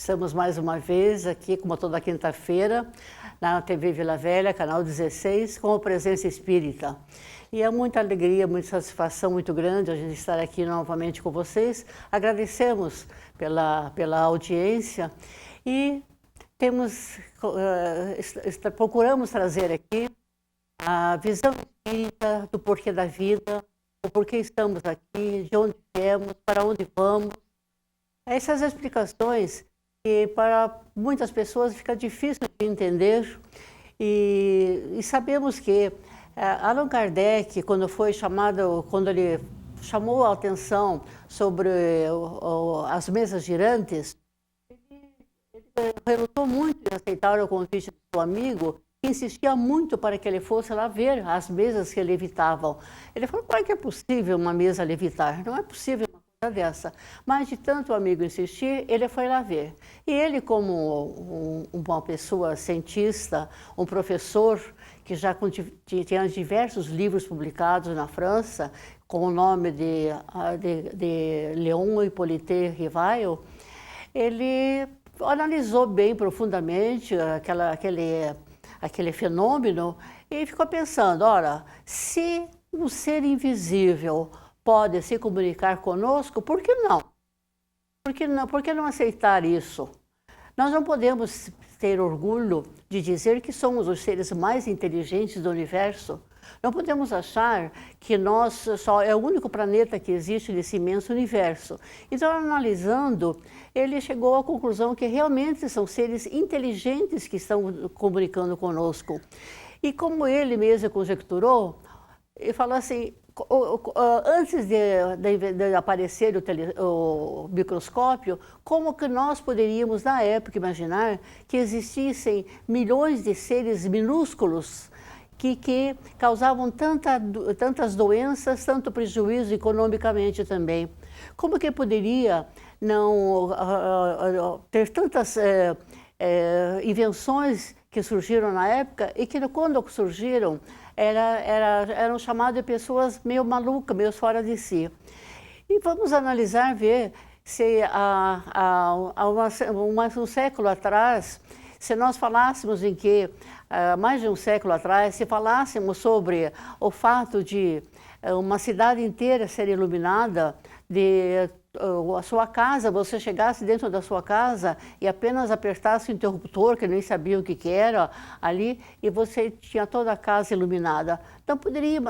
Estamos mais uma vez aqui, como toda quinta-feira, na TV Vila Velha, canal 16, com a Presença Espírita. E é muita alegria, muita satisfação muito grande a gente estar aqui novamente com vocês. Agradecemos pela audiência e procuramos trazer aqui a visão espírita do porquê da vida, o porquê estamos aqui, de onde viemos, para onde vamos. Essas explicações que para muitas pessoas fica difícil de entender e sabemos que Allan Kardec, quando ele chamou a atenção sobre as mesas girantes, ele relutou muito em aceitar o convite do seu amigo, que insistia muito para que ele fosse lá ver as mesas que levitavam. Ele falou: como é que é possível uma mesa levitar? Não é possível uma coisa dessa. Mas de tanto o amigo insistir, ele foi lá ver. E ele, como uma pessoa cientista, um professor que já tinha diversos livros publicados na França, com o nome de Léon Hippolyte Rivail, ele analisou bem profundamente aquele fenômeno e ficou pensando: ora, se um ser invisível pode se comunicar conosco, por que não? Por que não aceitar isso? Nós não podemos ter orgulho de dizer que somos os seres mais inteligentes do universo. Não podemos achar que nós só é o único planeta que existe nesse imenso universo. Então, analisando, ele chegou à conclusão que realmente são seres inteligentes que estão comunicando conosco. E como ele mesmo conjecturou, ele falou assim: antes de aparecer o microscópio, como que nós poderíamos, na época, imaginar que existissem milhões de seres minúsculos que causavam tantas doenças, tanto prejuízo economicamente também? Como que poderia não ter tantas invenções que surgiram na época e que, quando surgiram, eram chamadas de pessoas meio malucas, meio fora de si? E vamos analisar, ver se há um século atrás, se nós falássemos em que, mais de um século atrás, se falássemos sobre o fato de uma cidade inteira ser iluminada, de a sua casa, você chegasse dentro da sua casa e apenas apertasse o interruptor, que nem sabia o que era ali, e você tinha toda a casa iluminada. Então,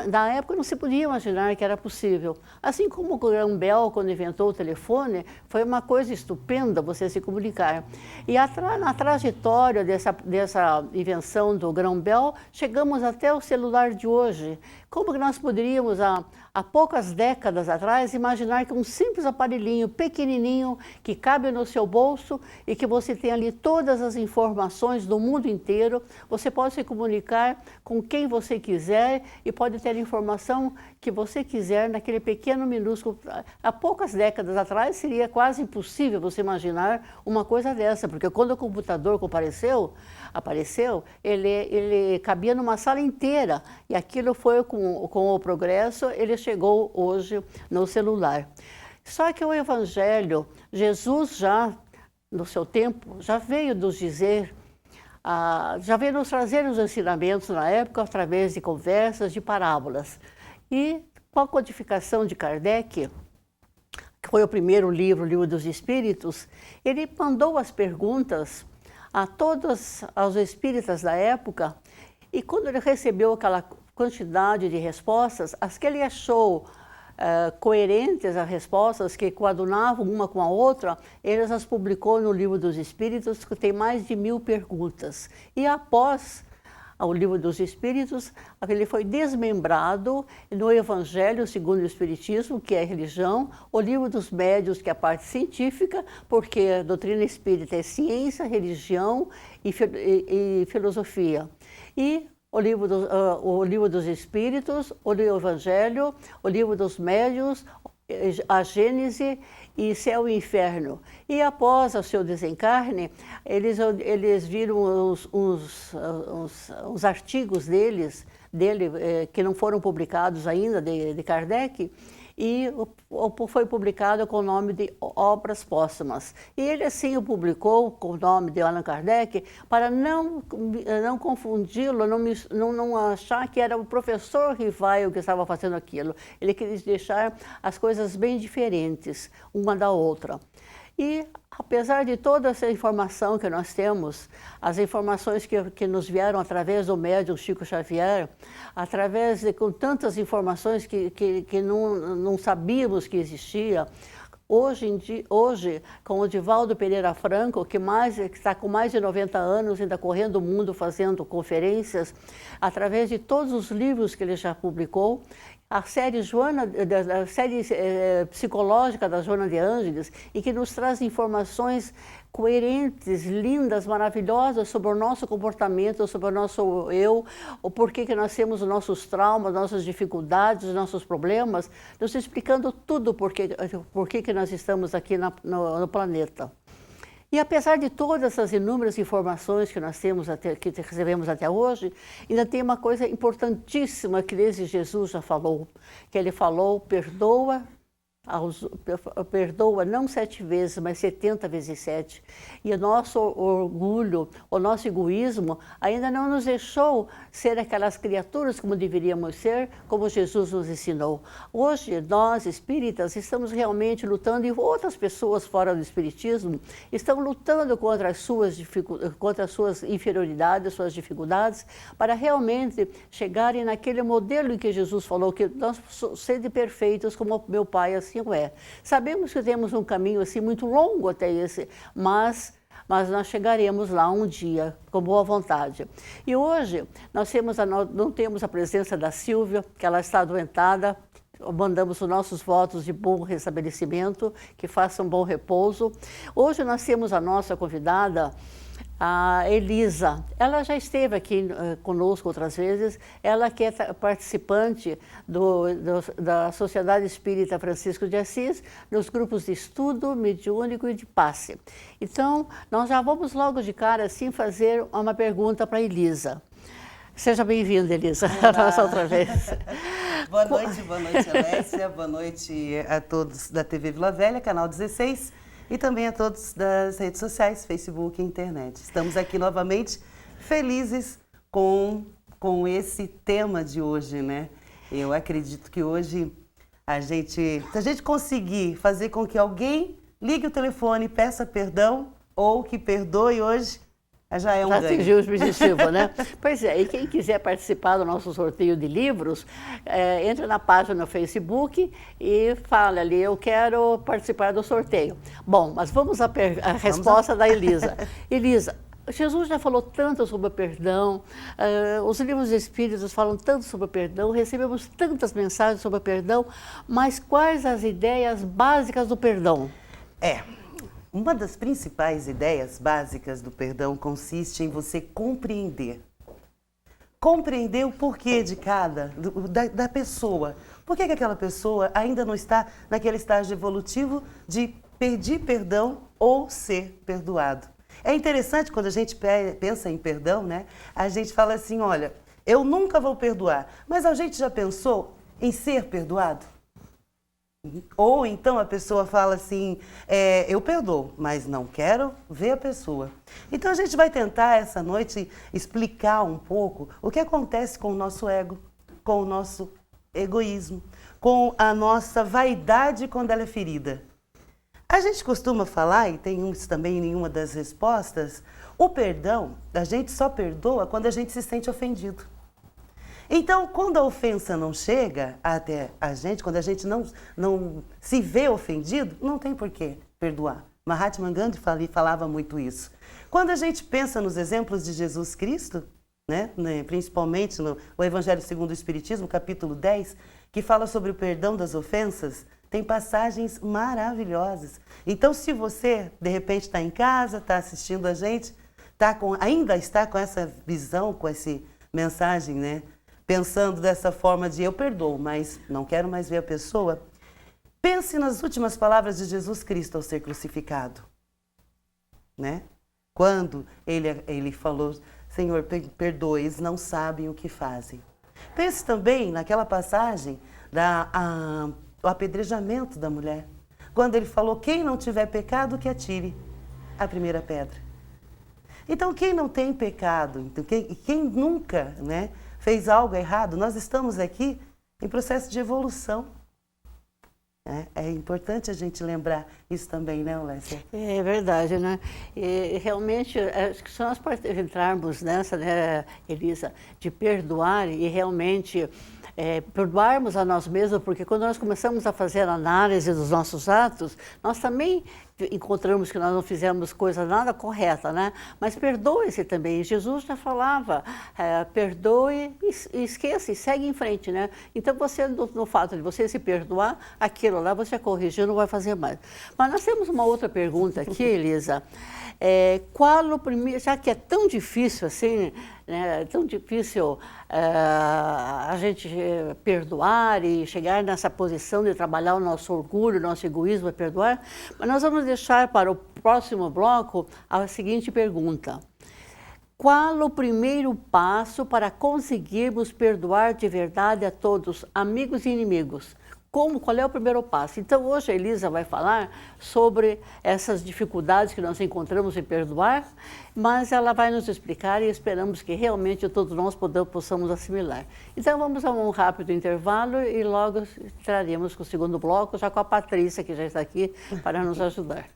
na época não se podia imaginar que era possível. Assim como o Graham Bell, quando inventou o telefone, foi uma coisa estupenda você se comunicar. E na trajetória dessa invenção do Graham Bell, chegamos até o celular de hoje. Como que nós poderíamos, há poucas décadas atrás, imaginar que um simples aparelhinho pequenininho que cabe no seu bolso e que você tem ali todas as informações do mundo inteiro, você pode se comunicar com quem você quiser e pode ter a informação que você quiser naquele pequeno, minúsculo. Há poucas décadas atrás seria quase impossível você imaginar uma coisa dessa, porque quando o computador apareceu, ele cabia numa sala inteira, e aquilo foi com o progresso, ele chegou hoje no celular. Só que o Evangelho, Jesus já, no seu tempo, já veio nos dizer, já veio nos trazer os ensinamentos na época através de conversas, de parábolas. E com a codificação de Kardec, que foi o primeiro livro, o Livro dos Espíritos, ele mandou as perguntas a todos os espíritas da época, e quando ele recebeu aquela quantidade de respostas, as que ele achou coerentes, as respostas que coadunavam uma com a outra, ele as publicou no Livro dos Espíritos, que tem mais de 1000 perguntas. E após o Livro dos Espíritos, ele foi desmembrado no Evangelho segundo o Espiritismo, que é a religião, o Livro dos Médiuns, que é a parte científica, porque a doutrina espírita é ciência, religião e filosofia. E o livro dos Espíritos, o Evangelho, o Livro dos Médiuns, a Gênese e Céu e Inferno. E após o seu desencarne, eles viram os artigos dele, que não foram publicados ainda, de Kardec, e foi publicado com o nome de Obras Póstumas. E ele assim o publicou com o nome de Allan Kardec para não confundi-lo, não achar que era o professor Rivaio que estava fazendo aquilo. Ele queria deixar as coisas bem diferentes uma da outra. E, apesar de toda essa informação que nós temos, as informações que nos vieram através do médium Chico Xavier, com tantas informações que não sabíamos que existia, hoje, com o Divaldo Pereira Franco, que está com mais de 90 anos, ainda correndo o mundo fazendo conferências, através de todos os livros que ele já publicou, a série psicológica da Joana de Ângeles, e que nos traz informações coerentes, lindas, maravilhosas sobre o nosso comportamento, sobre o nosso eu, o porquê que nós temos os nossos traumas, nossas dificuldades, os nossos problemas, nos explicando tudo porquê que nós estamos aqui no planeta. E apesar de todas essas inúmeras informações que nós temos, que recebemos até hoje, ainda tem uma coisa importantíssima que desde Jesus já falou, que ele falou, perdoa não 7 vezes, mas 70 vezes 7. E o nosso orgulho, o nosso egoísmo, ainda não nos deixou ser aquelas criaturas como deveríamos ser, como Jesus nos ensinou. Hoje, nós, espíritas, estamos realmente lutando, e outras pessoas fora do espiritismo estão lutando contra as suas inferioridades, suas dificuldades, para realmente chegarem naquele modelo em que Jesus falou, que nós sede perfeitos como meu Pai assim o é. Sabemos que temos um caminho assim muito longo até esse, mas nós chegaremos lá um dia, com boa vontade. E hoje nós não temos a presença da Silvia, que ela está adoentada. Mandamos os nossos votos de bom restabelecimento, que faça um bom repouso. Hoje nós temos a nossa convidada, a Elisa. Ela já esteve aqui conosco outras vezes, ela que é participante da Sociedade Espírita Francisco de Assis, nos grupos de estudo, mediúnico e de passe. Então, nós já vamos logo de cara assim fazer uma pergunta para a Elisa. Seja bem-vinda, Elisa, a nossa outra vez. Boa noite, Alessia, boa noite a todos da TV Vila Velha, canal 16, e também a todos das redes sociais, Facebook e internet. Estamos aqui novamente felizes com esse tema de hoje, né? Eu acredito que hoje, se a gente conseguir fazer com que alguém ligue o telefone e peça perdão, ou que perdoe hoje, já é um ganho. Já atingiu o objetivo, né? Pois é, e quem quiser participar do nosso sorteio de livros, entra na página no Facebook e fala ali, eu quero participar do sorteio. Bom, mas vamos à resposta da Elisa. Elisa, Jesus já falou tanto sobre o perdão, os livros espíritas falam tanto sobre o perdão, recebemos tantas mensagens sobre o perdão, mas quais as ideias básicas do perdão? Uma das principais ideias básicas do perdão consiste em você compreender. Compreender o porquê da pessoa. Por que aquela pessoa ainda não está naquele estágio evolutivo de pedir perdão ou ser perdoado. É interessante quando a gente pensa em perdão, né? A gente fala assim, olha, eu nunca vou perdoar, mas a gente já pensou em ser perdoado? Ou então a pessoa fala assim, eu perdoo, mas não quero ver a pessoa. Então a gente vai tentar essa noite explicar um pouco o que acontece com o nosso ego, com o nosso egoísmo, com a nossa vaidade quando ela é ferida. A gente costuma falar, e tem isso também em uma das respostas, o perdão, a gente só perdoa quando a gente se sente ofendido. Então, quando a ofensa não chega até a gente, quando a gente não se vê ofendido, não tem por que perdoar. Mahatma Gandhi falava muito isso. Quando a gente pensa nos exemplos de Jesus Cristo, né, principalmente no Evangelho segundo o Espiritismo, capítulo 10, que fala sobre o perdão das ofensas, tem passagens maravilhosas. Então, se você, de repente, está em casa, está assistindo a gente, ainda está com essa visão, com essa mensagem, né? Pensando dessa forma de eu perdoo, mas não quero mais ver a pessoa. Pense nas últimas palavras de Jesus Cristo ao ser crucificado. Né? Quando ele falou, Senhor, perdoe, eles não sabem o que fazem. Pense também naquela passagem o apedrejamento da mulher. Quando ele falou, quem não tiver pecado, que atire a primeira pedra. Então, quem não tem pecado, então, quem nunca, né, fez algo errado, nós estamos aqui em processo de evolução. É importante a gente lembrar isso também, né, Lécia? É verdade, né? E realmente, acho que se nós entrarmos nessa, né, Elisa, de perdoar e realmente perdoarmos a nós mesmos, porque quando nós começamos a fazer a análise dos nossos atos, nós também encontramos que nós não fizemos coisa nada correta, né? Mas perdoe-se também. Jesus já falava, perdoe e esqueça e segue em frente, né? Então você, no fato de você se perdoar, aquilo lá você corrigiu, não vai fazer mais. Mas nós temos uma outra pergunta aqui, Elisa. Qual o primeiro, já que é tão difícil assim, né, é tão difícil a gente perdoar e chegar nessa posição de trabalhar o nosso orgulho, o nosso egoísmo e perdoar, mas nós vamos deixar para o próximo bloco a seguinte pergunta. Qual o primeiro passo para conseguirmos perdoar de verdade a todos, amigos e inimigos? Qual é o primeiro passo? Então, hoje a Elisa vai falar sobre essas dificuldades que nós encontramos em perdoar, mas ela vai nos explicar e esperamos que realmente todos nós possamos assimilar. Então, vamos a um rápido intervalo e logo traremos com o segundo bloco, já com a Patrícia, que já está aqui para nos ajudar.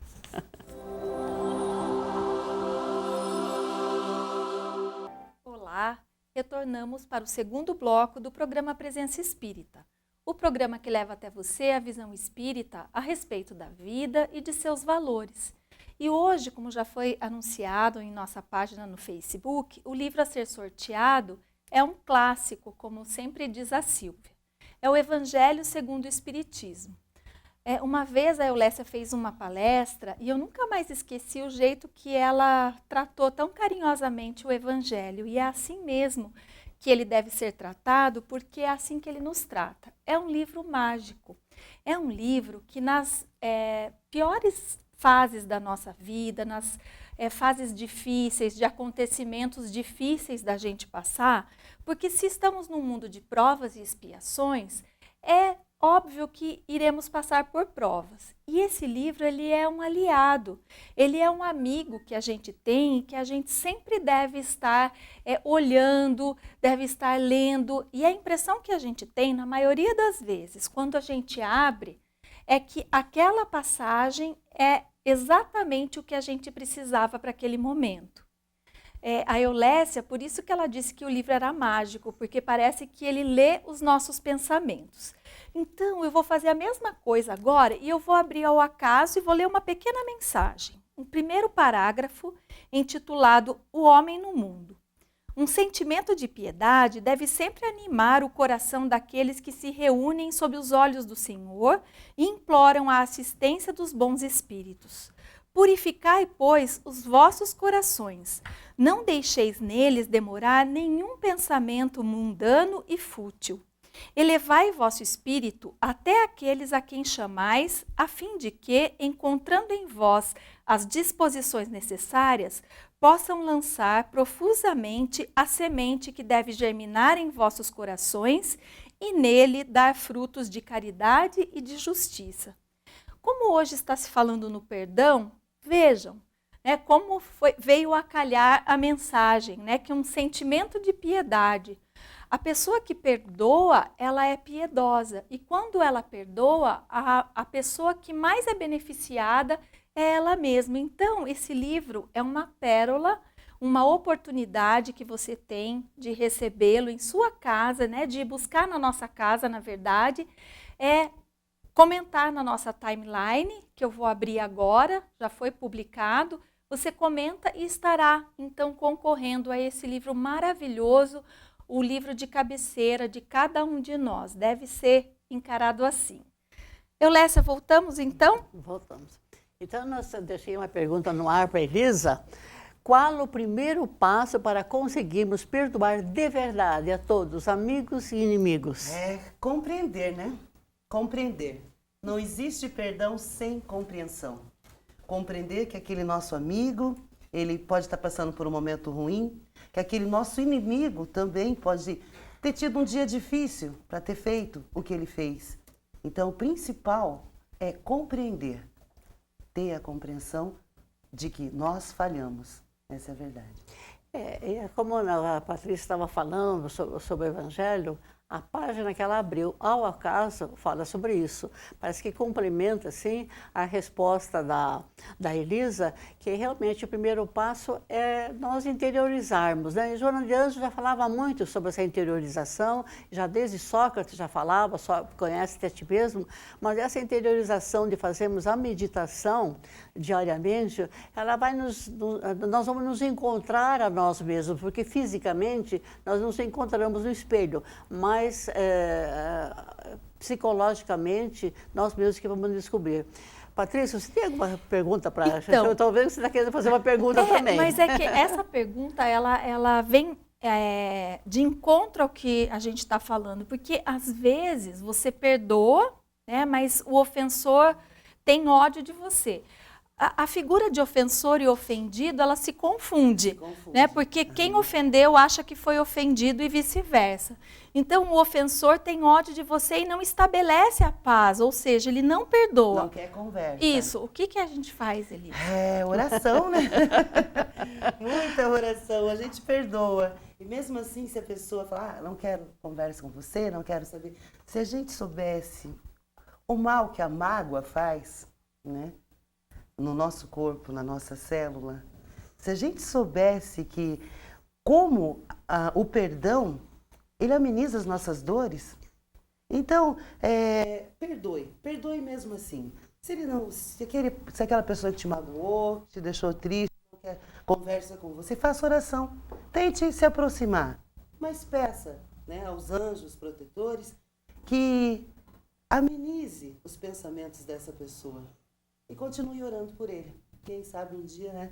Olá, retornamos para o segundo bloco do programa Presença Espírita. O programa que leva até você a visão espírita a respeito da vida e de seus valores. E hoje, como já foi anunciado em nossa página no Facebook, o livro a ser sorteado é um clássico, como sempre diz a Silvia. É o Evangelho segundo o Espiritismo. Uma vez a Eulécia fez uma palestra e eu nunca mais esqueci o jeito que ela tratou tão carinhosamente o Evangelho. E é assim mesmo que ele deve ser tratado, porque é assim que ele nos trata. É um livro mágico, é um livro que nas piores fases da nossa vida, nas fases difíceis, de acontecimentos difíceis da gente passar, porque se estamos num mundo de provas e expiações, é óbvio que iremos passar por provas. E esse livro, ele é um aliado, ele é um amigo que a gente tem, que a gente sempre deve estar olhando, deve estar lendo. E a impressão que a gente tem, na maioria das vezes, quando a gente abre, é que aquela passagem é exatamente o que a gente precisava para aquele momento. A Eulécia, por isso que ela disse que o livro era mágico, porque parece que ele lê os nossos pensamentos. Então, eu vou fazer a mesma coisa agora e eu vou abrir ao acaso e vou ler uma pequena mensagem. Um primeiro parágrafo intitulado O Homem no Mundo. Um sentimento de piedade deve sempre animar o coração daqueles que se reúnem sob os olhos do Senhor e imploram a assistência dos bons espíritos. Purificai, pois, os vossos corações. Não deixeis neles demorar nenhum pensamento mundano e fútil. Elevai vosso espírito até aqueles a quem chamais, a fim de que, encontrando em vós as disposições necessárias, possam lançar profusamente a semente que deve germinar em vossos corações e nele dar frutos de caridade e de justiça. Como hoje está se falando no perdão, vejam, como veio a calhar a mensagem, que um sentimento de piedade. A pessoa que perdoa, ela é piedosa. E quando ela perdoa, a pessoa que mais é beneficiada é ela mesma. Então, esse livro é uma pérola, uma oportunidade que você tem de recebê-lo em sua casa, de buscar na nossa casa, na verdade, comentar na nossa timeline, que eu vou abrir agora, já foi publicado. Você comenta e estará, então, concorrendo a esse livro maravilhoso, o livro de cabeceira de cada um de nós. Deve ser encarado assim. Eulécia, voltamos então? Voltamos. Então, eu deixei uma pergunta no ar para a Elisa. Qual o primeiro passo para conseguirmos perdoar de verdade a todos, amigos e inimigos? Compreender, né? Compreender. Não existe perdão sem compreensão. Compreender que aquele nosso amigo, ele pode estar passando por um momento ruim, que aquele nosso inimigo também pode ter tido um dia difícil para ter feito o que ele fez. Então, o principal é compreender, ter a compreensão de que nós falhamos. Essa é a verdade. Como a Patrícia estava falando sobre o Evangelho, a página que ela abriu, ao acaso, fala sobre isso. Parece que complementa, assim, a resposta da Elisa, que realmente o primeiro passo é nós interiorizarmos, né? E Joana de Anjos já falava muito sobre essa interiorização, já desde Sócrates já falava, conhece-te a ti mesmo, mas essa interiorização de fazermos a meditação diariamente, ela vai nós vamos nos encontrar a nós mesmos, porque fisicamente nós nos encontramos no espelho, mas psicologicamente nós mesmos que vamos descobrir. Patrícia, você tem alguma pergunta para a gente? Eu estou vendo que você está querendo fazer uma pergunta também. Mas é que essa pergunta, ela vem de encontro ao que a gente está falando, porque às vezes você perdoa, né, mas o ofensor tem ódio de você. A figura de ofensor e ofendido, ela se confunde, né? Porque quem ofendeu acha que foi ofendido e vice-versa. Então, o ofensor tem ódio de você e não estabelece a paz, ou seja, ele não perdoa. Não quer conversa. Isso. O que a gente faz, Elisa? Oração, né? Muita oração, a gente perdoa. E mesmo assim, se a pessoa falar, não quero conversa com você, não quero saber. Se a gente soubesse o mal que a mágoa faz, né? No nosso corpo, na nossa célula, se a gente soubesse que como o perdão, ele ameniza as nossas dores, então, perdoe mesmo assim. Se aquela pessoa te magoou, te deixou triste, não quer conversa com você, faça oração, tente se aproximar, mas peça, né, aos anjos protetores que amenize os pensamentos dessa pessoa. E continue orando por ele. Quem sabe um dia, né,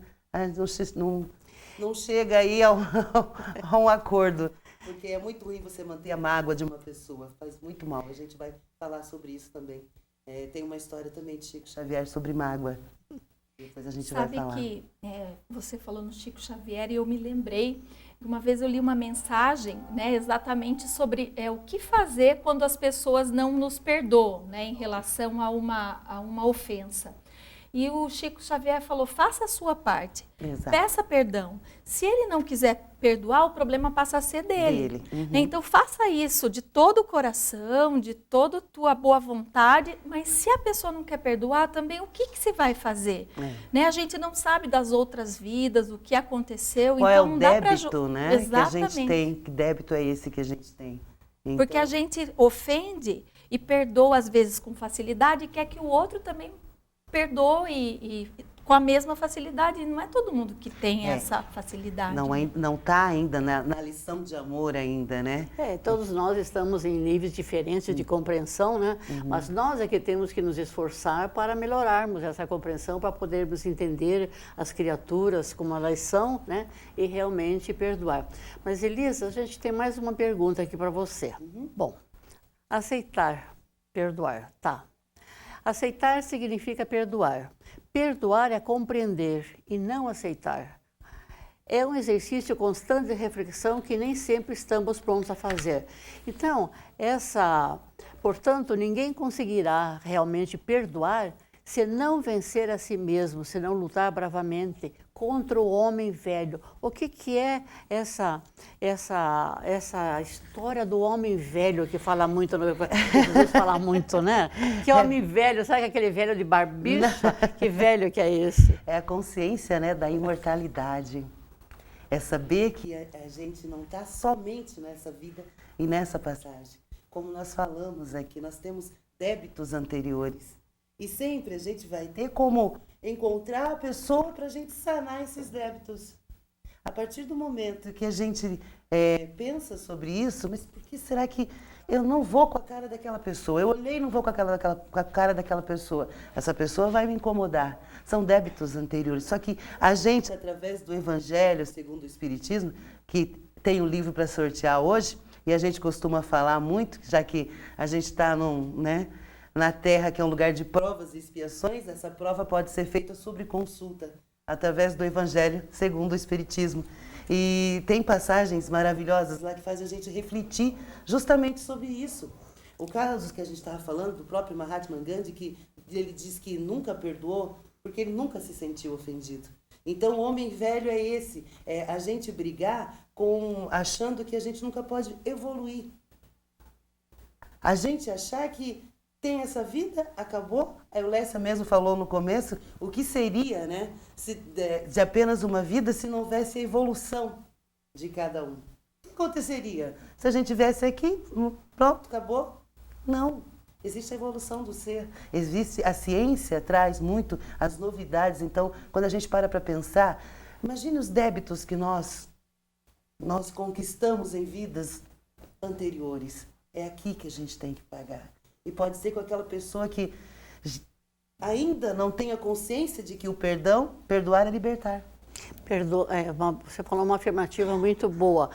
não chega aí a um acordo. Porque é muito ruim você manter a mágoa de uma pessoa. Faz muito mal. A gente vai falar sobre isso também. Tem uma história também de Chico Xavier sobre mágoa. Depois a gente vai falar. Sabe que você falou no Chico Xavier e eu me lembrei. Uma vez eu li uma mensagem, né, exatamente sobre o que fazer quando as pessoas não nos perdoam, né, em relação a uma ofensa. E o Chico Xavier falou, faça a sua parte, Exato. Peça perdão. Se ele não quiser perdoar, o problema passa a ser dele. Uhum. Então faça isso de todo o coração, de toda a tua boa vontade, mas se a pessoa não quer perdoar, também o que se vai fazer? Né? A gente não sabe das outras vidas, o que aconteceu. Qual então, é o não débito, né, Exatamente. que a gente tem? Que débito é esse que a gente tem? Então... Porque a gente ofende e perdoa às vezes com facilidade e quer que o outro também perdoe e com a mesma facilidade. Não é todo mundo que tem essa facilidade. Não está ainda na lição de amor ainda, né? Todos nós estamos em níveis diferentes de compreensão, né? Uhum. Mas nós é que temos que nos esforçar para melhorarmos essa compreensão, para podermos entender as criaturas como elas são, né? E realmente perdoar. Mas, Elisa, a gente tem mais uma pergunta aqui para você. Uhum. Bom, aceitar, perdoar, tá. Aceitar significa perdoar. Perdoar é compreender e não aceitar. É um exercício constante de reflexão que nem sempre estamos prontos a fazer. Então, portanto, ninguém conseguirá realmente perdoar se não vencer a si mesmo, se não lutar bravamente contra o homem velho. O que é essa história do homem velho que fala muito, Jesus fala muito, né? Que homem velho, sabe aquele velho de barbicha? Que velho que é esse? É a consciência, né, da imortalidade. É saber que a gente não está somente nessa vida e nessa passagem. Como nós falamos aqui, nós temos débitos anteriores. E sempre a gente vai ter como encontrar a pessoa para a gente sanar esses débitos. A partir do momento que a gente pensa sobre isso, mas por que será que eu não vou com a cara daquela pessoa? Eu olhei e não vou com a cara daquela pessoa. Essa pessoa vai me incomodar. São débitos anteriores. Só que a gente, através do Evangelho segundo o Espiritismo, que tem um livro para sortear hoje, e a gente costuma falar muito, já que a gente está na Terra, que é um lugar de provas e expiações, essa prova pode ser feita sobre consulta, através do Evangelho segundo o Espiritismo. E tem passagens maravilhosas lá que fazem a gente refletir justamente sobre isso. O caso que a gente estava falando do próprio Mahatma Gandhi, que ele diz que nunca perdoou porque ele nunca se sentiu ofendido. Então, o homem velho é esse, é a gente brigar achando que a gente nunca pode evoluir. A gente achar que tem essa vida, acabou. A Eulécia mesmo falou no começo, o que seria, né, de apenas uma vida se não houvesse a evolução de cada um? O que aconteceria? Se a gente estivesse aqui, pronto, acabou? Não. Existe a evolução do ser. A ciência traz muito as novidades. Então, quando a gente para pensar, imagine os débitos que nós conquistamos em vidas anteriores. É aqui que a gente tem que pagar. E pode ser com aquela pessoa que ainda não tenha consciência de que o perdoar é libertar. Você falou uma afirmativa muito boa.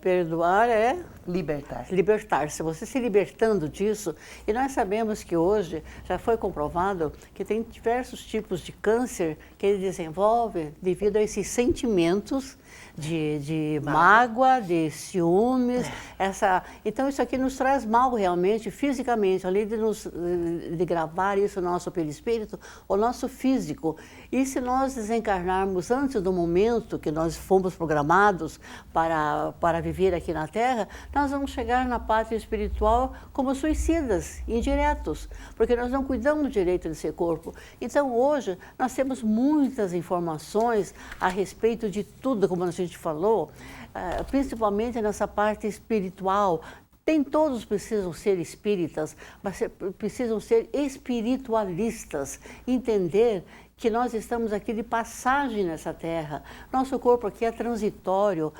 Perdoar é libertar. Se você se libertando disso, e nós sabemos que hoje já foi comprovado que tem diversos tipos de câncer que ele desenvolve devido a esses sentimentos de mágoa, de ciúmes. Então isso aqui nos traz mal realmente, fisicamente, além de gravar isso no nosso perispírito, o nosso físico. E se nós desencarnarmos antes do momento que nós fomos programados para viver aqui na Terra, nós vamos chegar na pátria espiritual como suicidas, indiretos, porque nós não cuidamos direito desse corpo. Então hoje nós temos muitas informações a respeito de tudo, como a gente falou, principalmente nessa parte espiritual. Todos precisam ser espíritas, mas precisam ser espiritualistas, entender que nós estamos aqui de passagem nessa terra. Nosso corpo aqui é transitório,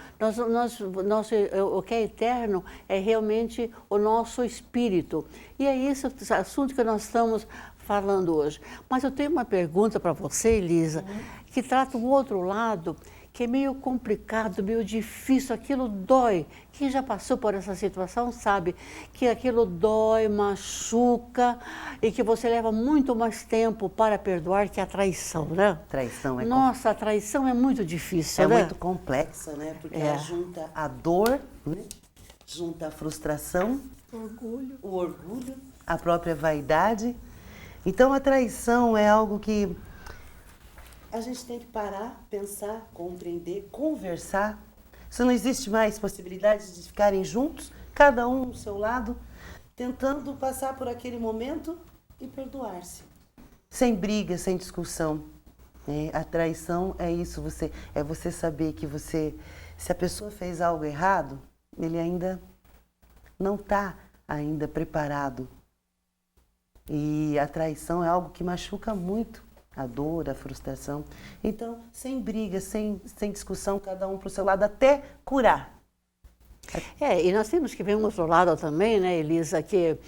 o que é eterno é realmente o nosso espírito. E é esse o assunto que nós estamos falando hoje. Mas eu tenho uma pergunta para você, Elisa, que trata o outro lado, que é meio complicado, meio difícil, aquilo dói. Quem já passou por essa situação sabe que aquilo dói, machuca e que você leva muito mais tempo para perdoar que a traição, né? Traição é Nossa, a traição é muito difícil, né? É muito complexa, né? Porque ela junta a dor, né? Junta a frustração, o orgulho, a própria vaidade. Então a traição é algo que a gente tem que parar, pensar, compreender, conversar. Se não existe mais possibilidade de ficarem juntos, cada um ao seu lado, tentando passar por aquele momento e perdoar-se. Sem briga, sem discussão. A traição é isso, você saber que se a pessoa fez algo errado, ele ainda não está preparado. E a traição é algo que machuca muito. A dor, a frustração. Então, sem briga, sem discussão, cada um para o seu lado, até curar. E nós temos que ver um outro lado também, né, Elisa, que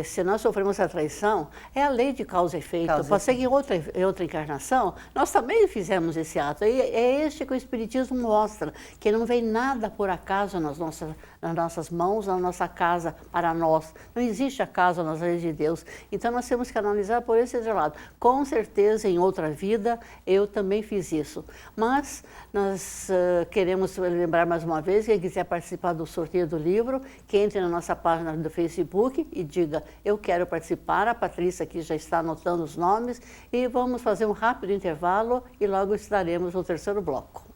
se nós sofremos a traição, é a lei de causa e efeito. Pode ser que em outra encarnação, nós também fizemos esse ato. E é este que o Espiritismo mostra, que não vem nada por acaso nas nossas mãos, na nossa casa, para nós. Não existe acaso nas leis de Deus. Então, nós temos que analisar por esse lado. Com certeza, em outra vida, eu também fiz isso. Mas nós queremos lembrar mais uma vez, quem quiser participar do sorteio do livro, que entre na nossa página do Facebook e diga, eu quero participar. A Patrícia aqui já está anotando os nomes e vamos fazer um rápido intervalo e logo estaremos no terceiro bloco.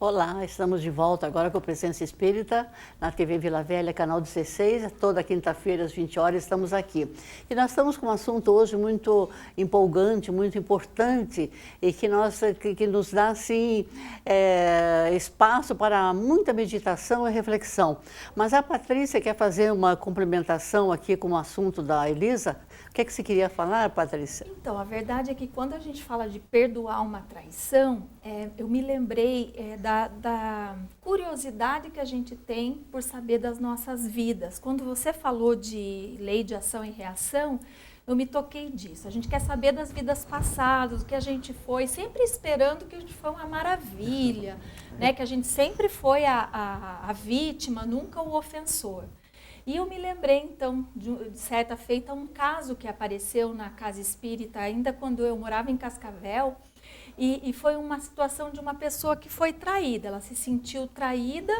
Olá, estamos de volta agora com o Presença Espírita, na TV Vila Velha, canal 16, toda quinta-feira às 20 horas estamos aqui. E nós estamos com um assunto hoje muito empolgante, muito importante, e que nos dá, assim, espaço para muita meditação e reflexão. Mas a Patrícia quer fazer uma complementação aqui com o assunto da Elisa. O que você queria falar, Patrícia? Então, a verdade é que quando a gente fala de perdoar uma traição, eu me lembrei da curiosidade que a gente tem por saber das nossas vidas. Quando você falou de lei de ação e reação, eu me toquei disso. A gente quer saber das vidas passadas, o que a gente foi, sempre esperando que a gente foi uma maravilha, né? Que a gente sempre foi a vítima, nunca o ofensor. E eu me lembrei, então, de certa feita, um caso que apareceu na casa espírita, ainda quando eu morava em Cascavel, e foi uma situação de uma pessoa que foi traída. Ela se sentiu traída,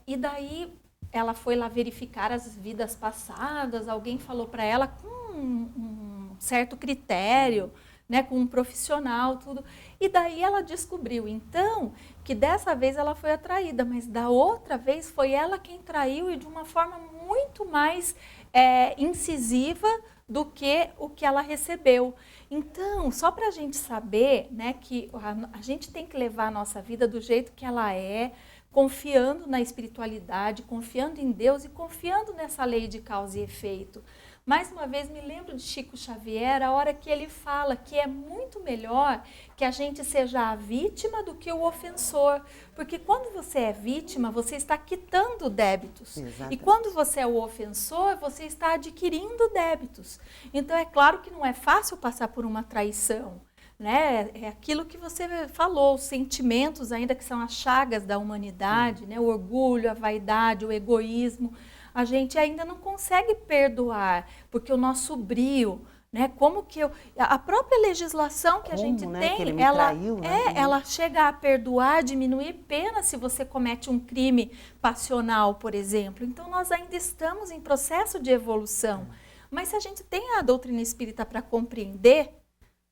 e daí ela foi lá verificar as vidas passadas, alguém falou para ela com um certo critério, né, com um profissional, tudo. E daí ela descobriu, então, que dessa vez ela foi atraída, mas da outra vez foi ela quem traiu e de uma forma muito mais incisiva do que o que ela recebeu. Então, só para a gente saber, né, que a gente tem que levar a nossa vida do jeito que ela é, confiando na espiritualidade, confiando em Deus e confiando nessa lei de causa e efeito. Mais uma vez, me lembro de Chico Xavier, a hora que ele fala que é muito melhor que a gente seja a vítima do que o ofensor. Porque quando você é vítima, você está quitando débitos. Exatamente. E quando você é o ofensor, você está adquirindo débitos. Então, é claro que não é fácil passar por uma traição, né? É aquilo que você falou, os sentimentos ainda que são as chagas da humanidade, né? O orgulho, a vaidade, o egoísmo. A gente ainda não consegue perdoar, porque o nosso brio, né? Como que a própria legislação que a gente né? tem, Que ele me ela traiu, né? ela chega a perdoar, diminuir pena se você comete um crime passional, por exemplo. Então nós ainda estamos em processo de evolução. Mas se a gente tem a doutrina espírita para compreender,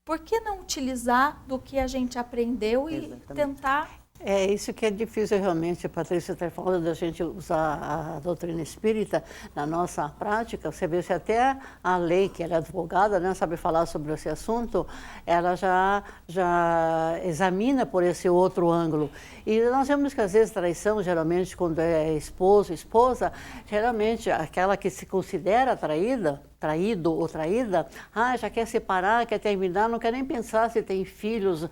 por que não utilizar do que a gente aprendeu e Exatamente. tentar... É isso que é difícil realmente, Patrícia, está falando da gente usar a doutrina espírita na nossa prática. Você vê se até a lei, que ela é advogada, né, sabe falar sobre esse assunto, ela já examina por esse outro ângulo. E nós vemos que às vezes traição, geralmente quando é esposo, esposa, geralmente aquela que se considera traído ou traída, já quer separar, quer terminar, não quer nem pensar se tem filhos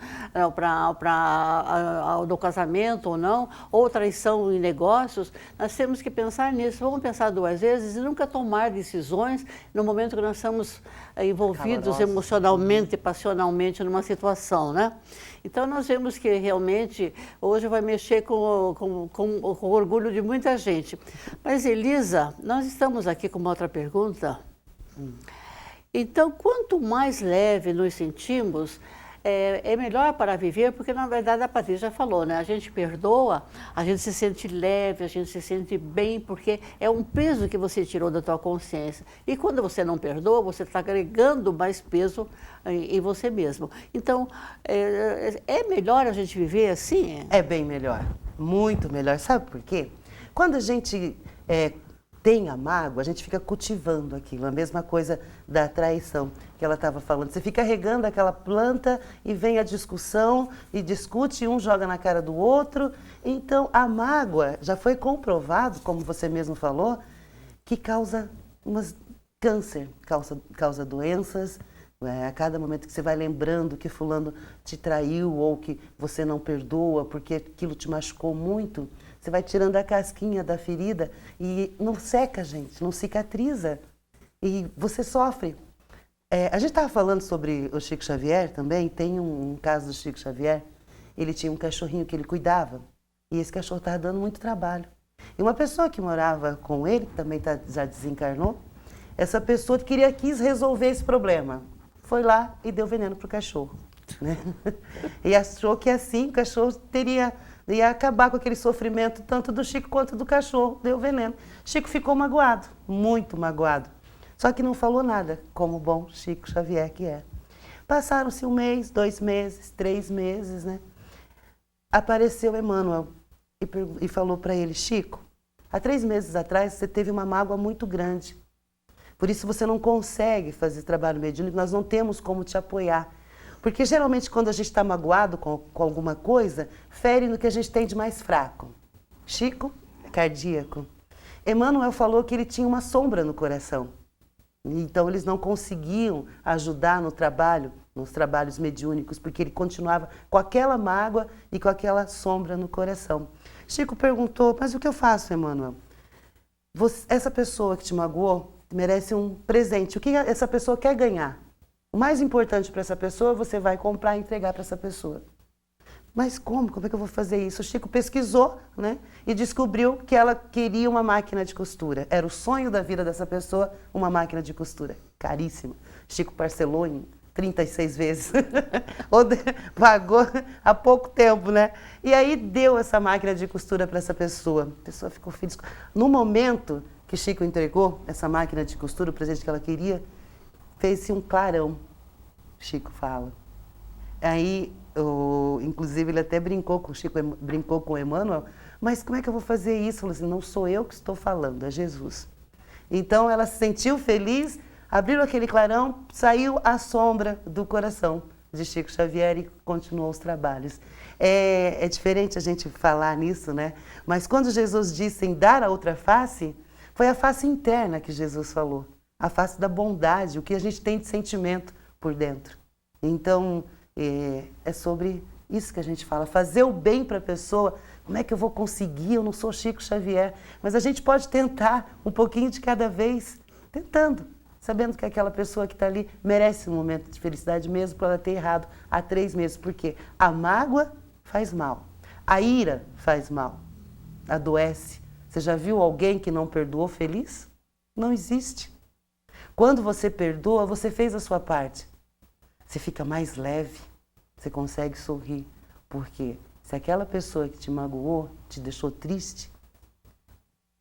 do casamento ou não, ou traição em negócios. Nós temos que pensar nisso, vamos pensar duas vezes e nunca tomar decisões no momento que nós estamos envolvidos emocionalmente, passionalmente numa situação, né? Então nós vemos que realmente hoje vai mexer com o orgulho de muita gente. Mas Elisa, nós estamos aqui com uma outra pergunta. Então, quanto mais leve nos sentimos, é melhor para viver, porque na verdade a Patrícia já falou, né? A gente perdoa, a gente se sente leve, a gente se sente bem, porque é um peso que você tirou da tua consciência. E quando você não perdoa, você está agregando mais peso em você mesmo. Então, é melhor a gente viver assim? É bem melhor, muito melhor. Sabe por quê? Quando a gente tem a mágoa, a gente fica cultivando aquilo. A mesma coisa da traição que ela estava falando. Você fica regando aquela planta e vem a discussão e discute, um joga na cara do outro. Então, a mágoa já foi comprovado, como você mesmo falou, que causa câncer, causa doenças. A cada momento que você vai lembrando que fulano te traiu ou que você não perdoa porque aquilo te machucou muito, você vai tirando a casquinha da ferida e não seca, gente, não cicatriza. E você sofre. A gente estava falando sobre o Chico Xavier também, tem um caso do Chico Xavier, ele tinha um cachorrinho que ele cuidava e esse cachorro estava dando muito trabalho. E uma pessoa que morava com ele, que também já desencarnou, essa pessoa quis resolver esse problema. Foi lá e deu veneno para o cachorro. Né? E achou que assim o cachorro ia acabar com aquele sofrimento tanto do Chico quanto do cachorro, deu veneno. Chico ficou magoado, muito magoado. Só que não falou nada, como o bom Chico Xavier que é. Passaram-se 1 mês, 2 meses, 3 meses, né? Apareceu Emmanuel e falou para ele: Chico, há 3 meses atrás você teve uma mágoa muito grande. Por isso você não consegue fazer trabalho mediúnico, nós não temos como te apoiar. Porque geralmente quando a gente está magoado com alguma coisa, fere no que a gente tem de mais fraco. Chico, cardíaco. Emmanuel falou que ele tinha uma sombra no coração. Então eles não conseguiam ajudar no trabalho, nos trabalhos mediúnicos, porque ele continuava com aquela mágoa e com aquela sombra no coração. Chico perguntou: mas o que eu faço, Emmanuel? Essa pessoa que te magoou merece um presente. O que essa pessoa quer ganhar? O mais importante para essa pessoa, você vai comprar e entregar para essa pessoa. Mas como? Como é que eu vou fazer isso? O Chico pesquisou, né? E descobriu que ela queria uma máquina de costura. Era o sonho da vida dessa pessoa, uma máquina de costura. Caríssima. Chico parcelou em 36 vezes. Pagou há pouco tempo, né? E aí deu essa máquina de costura para essa pessoa. A pessoa ficou feliz. No momento que Chico entregou essa máquina de costura, o presente que ela queria, fez-se um clarão, Chico fala. Aí, inclusive, ele até brincou com o Chico, brincou com o Emmanuel, mas como é que eu vou fazer isso? Falou assim, não sou eu que estou falando, é Jesus. Então, ela se sentiu feliz, abriu aquele clarão, saiu a sombra do coração de Chico Xavier e continuou os trabalhos. É diferente a gente falar nisso, né? Mas quando Jesus disse em dar a outra face, foi a face interna que Jesus falou, a face da bondade, o que a gente tem de sentimento por dentro. Então, é sobre isso que a gente fala, fazer o bem para a pessoa. Como é que eu vou conseguir? Eu não sou Chico Xavier. Mas a gente pode tentar um pouquinho de cada vez, tentando, sabendo que aquela pessoa que está ali merece um momento de felicidade mesmo por ela ter errado há 3 meses. Porque a mágoa faz mal, a ira faz mal, adoece. Você já viu alguém que não perdoou feliz? Não existe. Quando você perdoa, você fez a sua parte. Você fica mais leve, você consegue sorrir. Porque se aquela pessoa que te magoou, te deixou triste,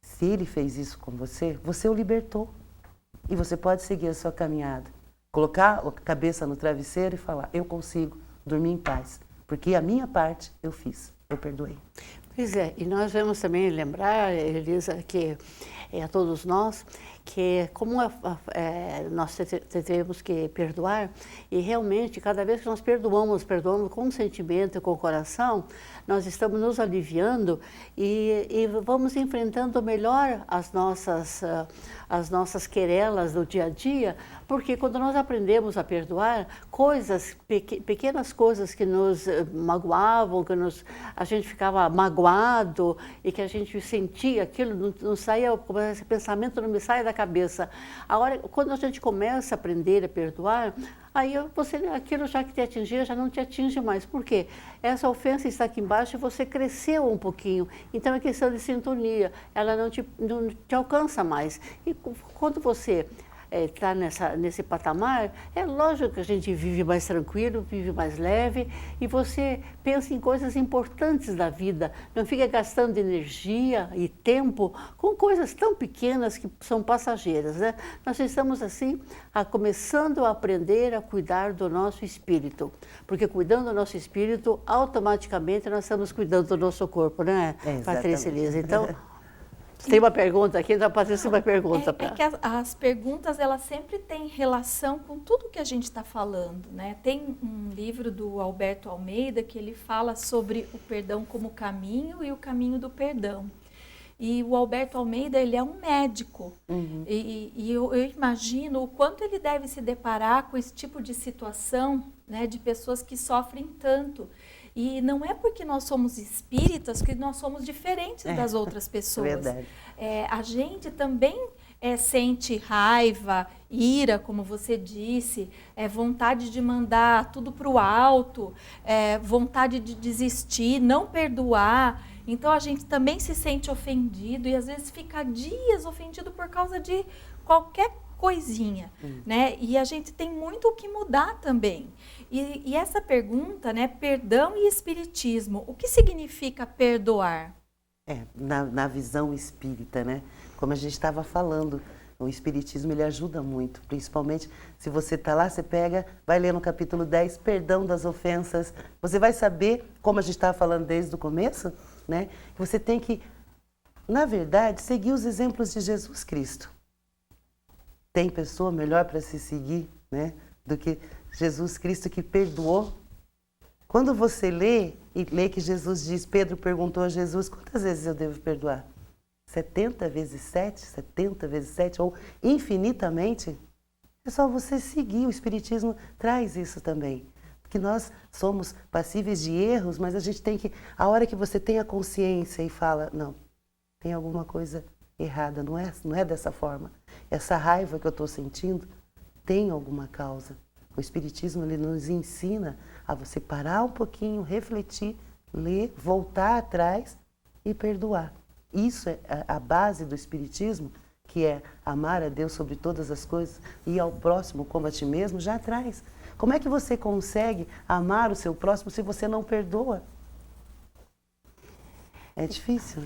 se ele fez isso com você, você o libertou. E você pode seguir a sua caminhada. Colocar a cabeça no travesseiro e falar, eu consigo dormir em paz. Porque a minha parte eu fiz, eu perdoei. Pois é, e nós vamos também lembrar, Elisa, que a todos nós, que como nós temos que perdoar, e realmente cada vez que nós perdoamos com sentimento e com o coração, nós estamos nos aliviando e vamos enfrentando melhor as nossas querelas do dia a dia, porque quando nós aprendemos a perdoar, pequenas coisas que nos magoavam, a gente ficava magoado e que a gente sentia aquilo, não saía, esse pensamento não me sai da cabeça. Quando a gente começa a aprender a perdoar, aí aquilo já que te atingia, já não te atinge mais. Por quê? Essa ofensa está aqui embaixo e você cresceu um pouquinho. Então é questão de sintonia, ela não te alcança mais. E quando você está nesse patamar, é lógico que a gente vive mais tranquilo, vive mais leve e você pensa em coisas importantes da vida, não fica gastando energia e tempo com coisas tão pequenas que são passageiras, né? Nós estamos assim, começando a aprender a cuidar do nosso espírito, porque cuidando do nosso espírito, automaticamente nós estamos cuidando do nosso corpo, né, Patrícia Elisa? Então, tem uma pergunta aqui, então a Patrícia uma pergunta. É que as perguntas, elas sempre têm relação com tudo que a gente está falando, né? Tem um livro do Alberto Almeida que ele fala sobre o perdão como caminho e o caminho do perdão. E o Alberto Almeida, ele é um médico. Uhum. E eu imagino o quanto ele deve se deparar com esse tipo de situação, né, de pessoas que sofrem tanto. E não é porque nós somos espíritas que nós somos diferentes das outras pessoas. Verdade. A gente também sente raiva, ira, como você disse, vontade de mandar tudo para o alto, vontade de desistir, não perdoar. Então a gente também se sente ofendido e às vezes fica dias ofendido por causa de qualquer coisinha, né? E a gente tem muito o que mudar também. E essa pergunta, né, perdão e espiritismo, o que significa perdoar? Na visão espírita, né? Como a gente estava falando, o espiritismo ele ajuda muito, principalmente se você está lá, você pega, vai ler no capítulo 10, perdão das ofensas, você vai saber, como a gente estava falando desde o começo, né? Você tem que, na verdade, seguir os exemplos de Jesus Cristo. Tem pessoa melhor para se seguir, né, do que Jesus Cristo que perdoou. Quando você lê que Jesus diz, Pedro perguntou a Jesus, quantas vezes eu devo perdoar? 70 vezes 7, 70 vezes 7 ou infinitamente? É só você seguir, o Espiritismo traz isso também. Porque nós somos passíveis de erros, mas a gente tem que, a hora que você tem a consciência e fala, não, tem alguma coisa errada, não é dessa forma. Essa raiva que eu estou sentindo tem alguma causa. O Espiritismo ele nos ensina a você parar um pouquinho, refletir, ler, voltar atrás e perdoar. Isso é a base do Espiritismo, que é amar a Deus sobre todas as coisas e ao próximo como a ti mesmo, já traz. Como é que você consegue amar o seu próximo se você não perdoa? É difícil.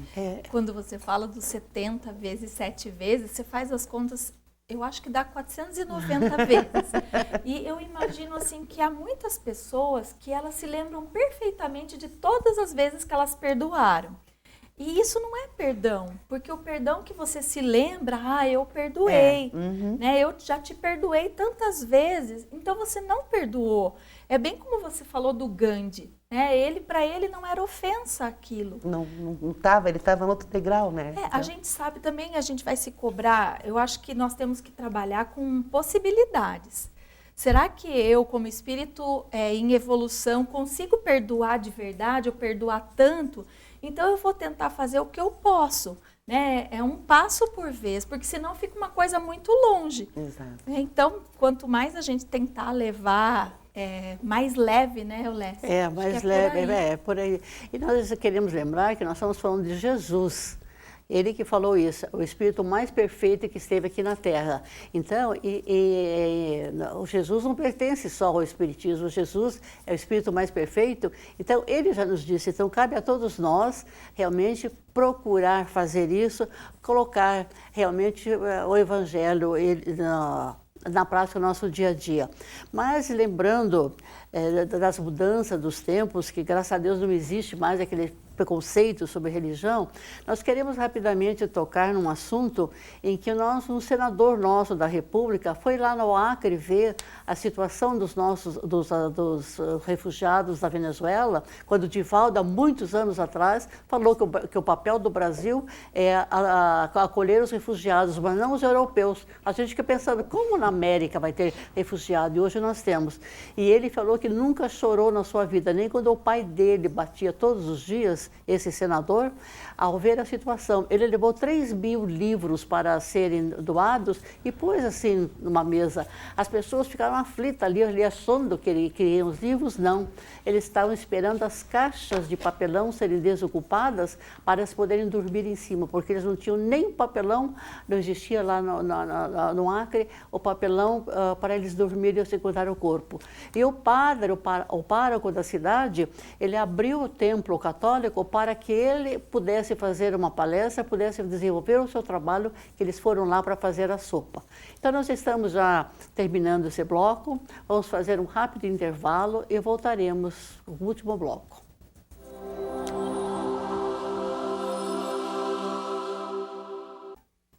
Quando você fala dos 70 vezes 7 vezes, você faz as contas, eu acho que dá 490 vezes. E eu imagino assim que há muitas pessoas que elas se lembram perfeitamente de todas as vezes que elas perdoaram. E isso não é perdão, porque o perdão que você se lembra, eu perdoei, né? Eu já te perdoei tantas vezes, então você não perdoou. É bem como você falou do Gandhi, né? Para ele não era ofensa aquilo. Não estava, ele estava no outro degrau, né? A gente sabe também, a gente vai se cobrar, eu acho que nós temos que trabalhar com possibilidades. Será que eu, como espírito em evolução, consigo perdoar de verdade, ou perdoar tanto? Então eu vou tentar fazer o que eu posso, né? É um passo por vez, porque senão fica uma coisa muito longe. Exato. Então, quanto mais a gente tentar levar, mais leve, né, Eulécia? Mais leve, por aí. E nós queremos lembrar que nós estamos falando de Jesus. Ele que falou isso, o Espírito mais perfeito que esteve aqui na Terra. Então, o Jesus não pertence só ao Espiritismo, Jesus é o Espírito mais perfeito. Então, ele já nos disse, então cabe a todos nós realmente procurar fazer isso, colocar realmente o Evangelho na prática do nosso dia a dia. Mas lembrando das mudanças dos tempos, que graças a Deus não existe mais aquele preconceito sobre religião, nós queremos rapidamente tocar num assunto em que um senador nosso da República foi lá no Acre ver a situação dos refugiados da Venezuela, quando Divaldo, há muitos anos atrás, falou que o papel do Brasil é acolher os refugiados, mas não os europeus. A gente fica pensando, como na América vai ter refugiado? E hoje nós temos. E ele falou que nunca chorou na sua vida, nem quando o pai dele batia todos os dias, esse senador, ao ver a situação. Ele levou 3.000 livros para serem doados e pôs assim numa mesa. As pessoas ficaram aflitas ali achando que queriam os livros. Não. Eles estavam esperando as caixas de papelão serem desocupadas para eles poderem dormir em cima, porque eles não tinham nem papelão, não existia lá no Acre o papelão para eles dormirem e secundar o corpo. E o pároco da cidade, ele abriu o templo católico para que ele pudesse fazer uma palestra, pudesse desenvolver o seu trabalho, que eles foram lá para fazer a sopa. Então, nós estamos já terminando esse bloco, vamos fazer um rápido intervalo e voltaremos com o último bloco.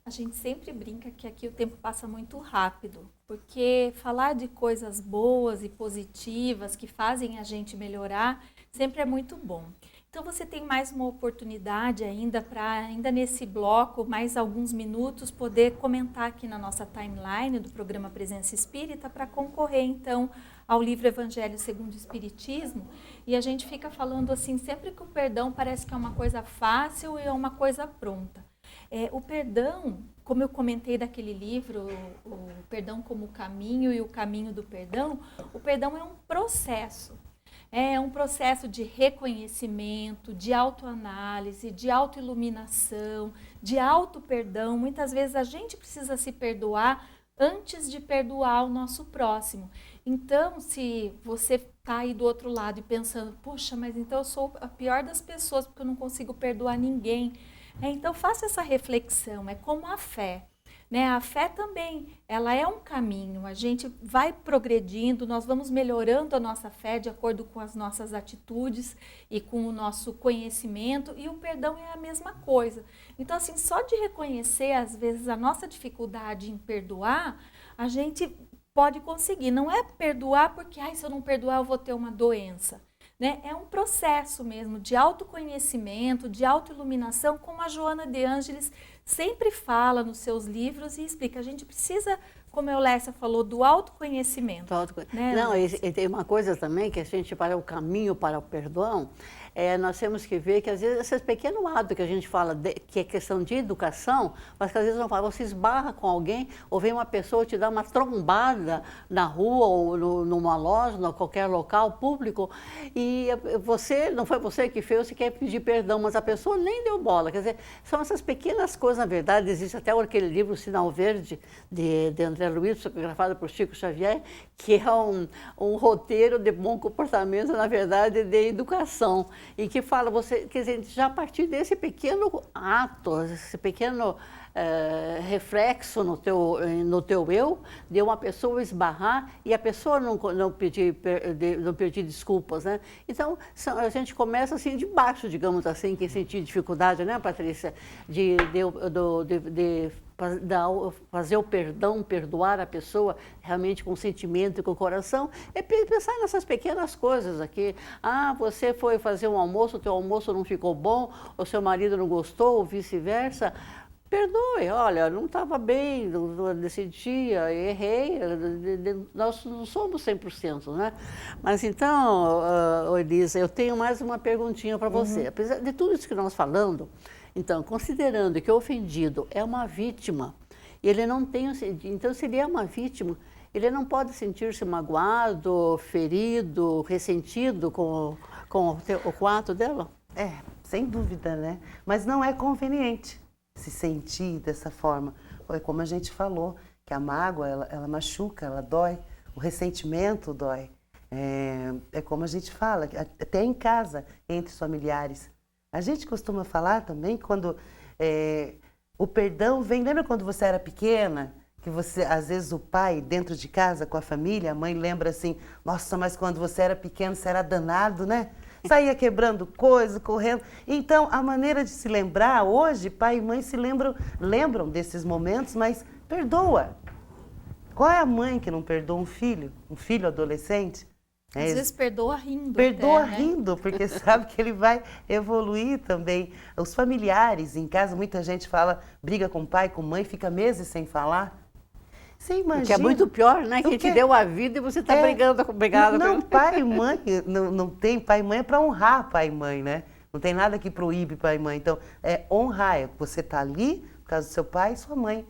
A gente sempre brinca que aqui o tempo passa muito rápido, porque falar de coisas boas e positivas que fazem a gente melhorar sempre é muito bom. Então você tem mais uma oportunidade ainda nesse bloco, mais alguns minutos, poder comentar aqui na nossa timeline do programa Presença Espírita para concorrer então ao livro Evangelho segundo o Espiritismo. E a gente fica falando assim, sempre que o perdão parece que é uma coisa fácil e é uma coisa pronta. O perdão, como eu comentei daquele livro, o Perdão como o Caminho e o Caminho do Perdão, o perdão é um processo. É um processo de reconhecimento, de autoanálise, de autoiluminação, de auto-perdão. Muitas vezes a gente precisa se perdoar antes de perdoar o nosso próximo. Então, se você está aí do outro lado e pensando, puxa, mas então eu sou a pior das pessoas porque eu não consigo perdoar ninguém. Então, faça essa reflexão, é como a fé. Né? A fé também, ela é um caminho, a gente vai progredindo, nós vamos melhorando a nossa fé de acordo com as nossas atitudes e com o nosso conhecimento, e o perdão é a mesma coisa. Então, assim, só de reconhecer, às vezes, a nossa dificuldade em perdoar, a gente pode conseguir. Não é perdoar porque, se eu não perdoar, eu vou ter uma doença. Né? É um processo mesmo de autoconhecimento, de autoiluminação, como a Joana de Ângeles sempre fala nos seus livros e explica. A gente precisa, como a Eulécia falou, do autoconhecimento. Né, não, e tem uma coisa também que a gente, para o caminho para o perdão, nós temos que ver que às vezes esses pequenos atos que a gente fala, que é questão de educação, mas que às vezes não fala, você esbarra com alguém, ou vem uma pessoa te dar uma trombada na rua, ou numa loja, em qualquer local público, e não foi você que fez, você quer pedir perdão, mas a pessoa nem deu bola. Quer dizer, são essas pequenas coisas, na verdade, existe até aquele livro Sinal Verde, de André Luiz, psicografado por Chico Xavier, que é um roteiro de bom comportamento, na verdade, de educação, e que fala, quer dizer, já a partir desse pequeno ato, esse pequeno reflexo no teu eu, de uma pessoa esbarrar e a pessoa não pedir desculpas, né? Então, a gente começa assim de baixo, digamos assim, que sentir dificuldade, né, Patrícia, de fazer o perdão, perdoar a pessoa realmente com sentimento e com o coração, é pensar nessas pequenas coisas aqui. Ah, você foi fazer um almoço, o teu almoço não ficou bom, o seu marido não gostou, ou vice-versa. Perdoe, olha, não estava bem nesse dia, errei, nós não somos 100%, né? Mas então, Elisa, eu tenho mais uma perguntinha para você. Apesar de tudo isso que nós falando, então, considerando que o ofendido é uma vítima, ele não tem, então se ele é uma vítima, ele não pode sentir-se magoado, ferido, ressentido com o ato dela? Sem dúvida, né? Mas não é conveniente se sentir dessa forma. É como a gente falou, que a mágoa, ela machuca, ela dói, o ressentimento dói. É como a gente fala, até em casa, entre os familiares. A gente costuma falar também quando o perdão vem... Lembra quando você era pequena? Que você, às vezes, o pai, dentro de casa, com a família, a mãe lembra assim, nossa, mas quando você era pequeno, você era danado, né? Saía quebrando coisas, correndo. Então, a maneira de se lembrar, hoje, pai e mãe se lembram desses momentos, mas perdoa. Qual é a mãe que não perdoa um filho adolescente? Às vezes perdoa rindo. Perdoa até, né? rindo, porque sabe que ele vai evoluir também. Os familiares, em casa, muita gente fala, briga com o pai, com mãe, fica meses sem falar. Você imagina. Que é muito pior, né? Que te deu a vida e você está brigando. Não, pai e mãe, não tem pai e mãe, é para honrar pai e mãe, né? Não tem nada que proíbe pai e mãe. Então, é honrar. Você está ali por causa do seu pai e sua mãe.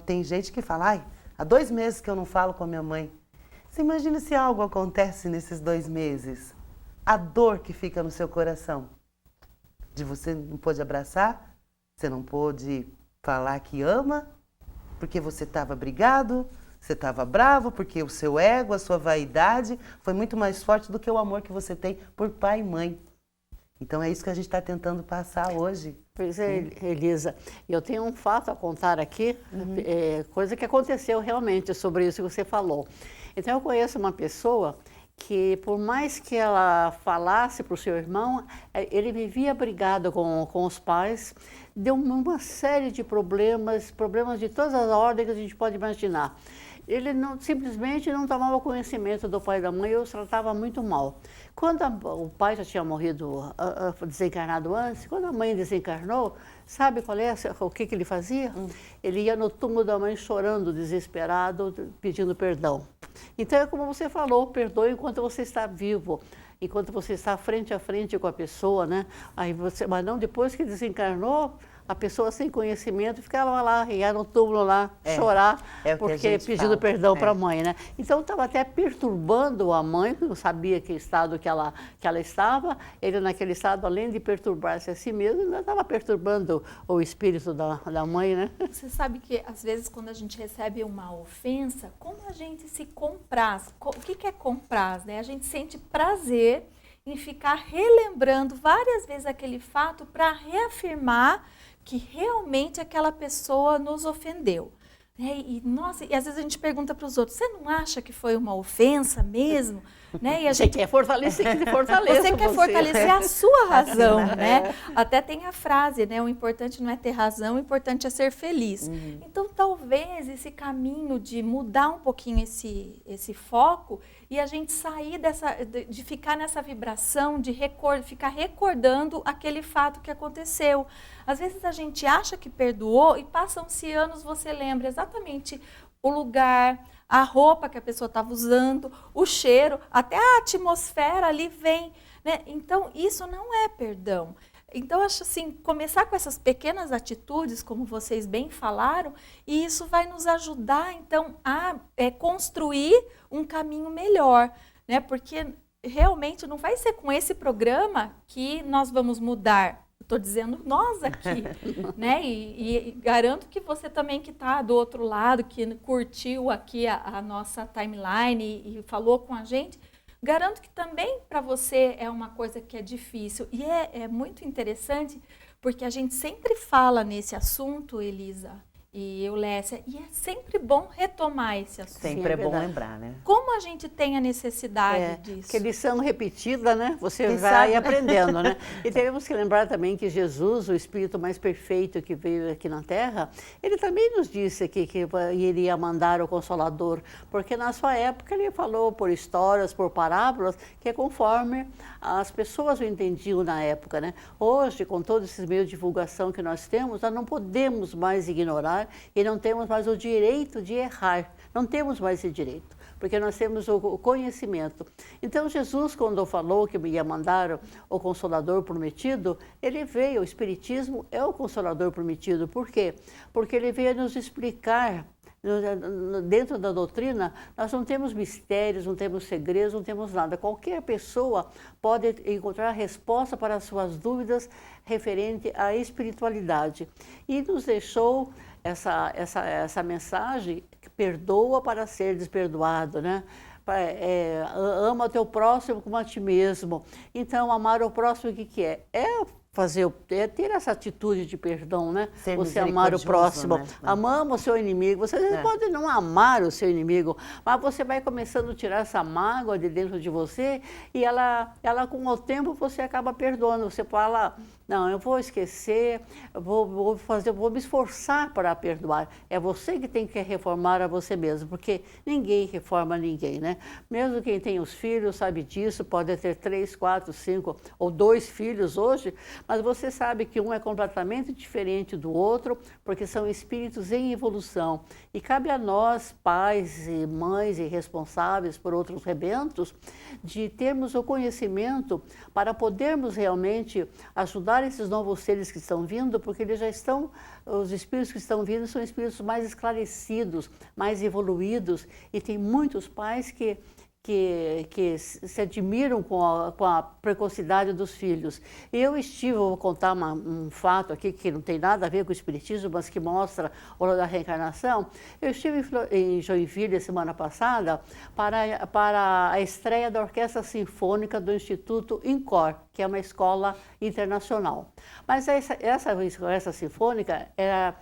Tem gente que fala, ai, há 2 meses que eu não falo com a minha mãe. Você imagina se algo acontece nesses 2 meses? A dor que fica no seu coração. De você não pôde abraçar, você não pôde falar que ama, porque você estava brigado, você estava bravo, porque o seu ego, a sua vaidade foi muito mais forte do que o amor que você tem por pai e mãe. Então é isso que a gente está tentando passar hoje. Pois é, Elisa, eu tenho um fato a contar aqui, coisa que aconteceu realmente sobre isso que você falou. Então eu conheço uma pessoa que, por mais que ela falasse para o seu irmão, ele vivia brigado com os pais, deu uma série de problemas de todas as ordens que a gente pode imaginar. Ele simplesmente não tomava conhecimento do pai e da mãe e os tratava muito mal. Quando o pai já tinha morrido, desencarnado antes, quando a mãe desencarnou, sabe o que ele fazia? Ele ia no túmulo da mãe chorando, desesperado, pedindo perdão. Então é como você falou, perdoe enquanto você está vivo, enquanto você está frente a frente com a pessoa, né? Mas não depois que desencarnou, a pessoa sem conhecimento ficava lá, ia no túmulo lá, chorar, porque pedindo perdão para a mãe, né? Então estava até perturbando a mãe, que não sabia que estado que ela estava. Ele naquele estado, além de perturbar-se a si mesmo, ainda estava perturbando o espírito da mãe, né? Você sabe que às vezes quando a gente recebe uma ofensa, como a gente se compraz? O que é compraz, né? A gente sente prazer em ficar relembrando várias vezes aquele fato para reafirmar que realmente aquela pessoa nos ofendeu. E às vezes a gente pergunta para os outros, você não acha que foi uma ofensa mesmo? Né? E a gente quer fortalecer, você quer fortalecer a sua razão, né? Até tem a frase, né? O importante não é ter razão, o importante é ser feliz. Então, talvez esse caminho de mudar um pouquinho esse foco e a gente sair de ficar nessa vibração, de ficar recordando aquele fato que aconteceu. Às vezes a gente acha que perdoou e passam-se anos, você lembra exatamente o lugar, a roupa que a pessoa estava usando, o cheiro, até a atmosfera ali vem, né? Então, isso não é perdão. Então, acho assim, começar com essas pequenas atitudes, como vocês bem falaram, e isso vai nos ajudar, então, a construir um caminho melhor, né? Porque realmente não vai ser com esse programa que nós vamos mudar. Estou dizendo nós aqui, né? E garanto que você também que está do outro lado, que curtiu aqui a nossa timeline e falou com a gente, garanto que também para você é uma coisa que é difícil. E é muito interessante, porque a gente sempre fala nesse assunto, Elisa e Eulécia, e é sempre bom retomar esse assunto. Sempre é bom lembrar, né? Como a gente tem a necessidade disso? Que lição repetida, né? Você vai aprendendo, né? E temos que lembrar também que Jesus, o Espírito mais perfeito que veio aqui na Terra, ele também nos disse aqui que iria mandar o Consolador, porque na sua época ele falou por histórias, por parábolas, que é conforme as pessoas o entendiam na época, né? Hoje, com todos esses meios de divulgação que nós temos, nós não podemos mais ignorar e não temos mais o direito de errar. Não temos mais esse direito, porque nós temos o conhecimento. Então, Jesus, quando falou que ia mandar o Consolador prometido, ele veio, o Espiritismo é o Consolador prometido. Por quê? Porque ele veio nos explicar. Dentro da doutrina, nós não temos mistérios, não temos segredos, não temos nada. Qualquer pessoa pode encontrar resposta para as suas dúvidas referente à espiritualidade. E nos deixou essa mensagem que perdoa para ser desperdoado, né? Ama o teu próximo como a ti mesmo. Então, amar o próximo, o que é? Ter essa atitude de perdão, né? Ser você amar o próximo. Né? Amamos o seu inimigo. Você pode não amar o seu inimigo, mas você vai começando a tirar essa mágoa de dentro de você e ela com o tempo você acaba perdoando. Você fala, não, eu vou esquecer, vou me esforçar para perdoar. É você que tem que reformar a você mesmo, porque ninguém reforma ninguém, né? Mesmo quem tem os filhos sabe disso, pode ter 3, 4, 5 ou 2 filhos hoje, mas você sabe que um é completamente diferente do outro, porque são espíritos em evolução. E cabe a nós, pais e mães e responsáveis por outros rebentos, de termos o conhecimento para podermos realmente ajudar esses novos seres que estão vindo, porque eles já estão, os espíritos que estão vindo são espíritos mais esclarecidos, mais evoluídos, e tem muitos pais que se admiram com a precocidade dos filhos. Vou contar um fato aqui que não tem nada a ver com o Espiritismo, mas que mostra o da reencarnação. Eu estive em Joinville semana passada para a estreia da Orquestra Sinfônica do Instituto INCOR, que é uma escola internacional. Mas essa Orquestra Sinfônica é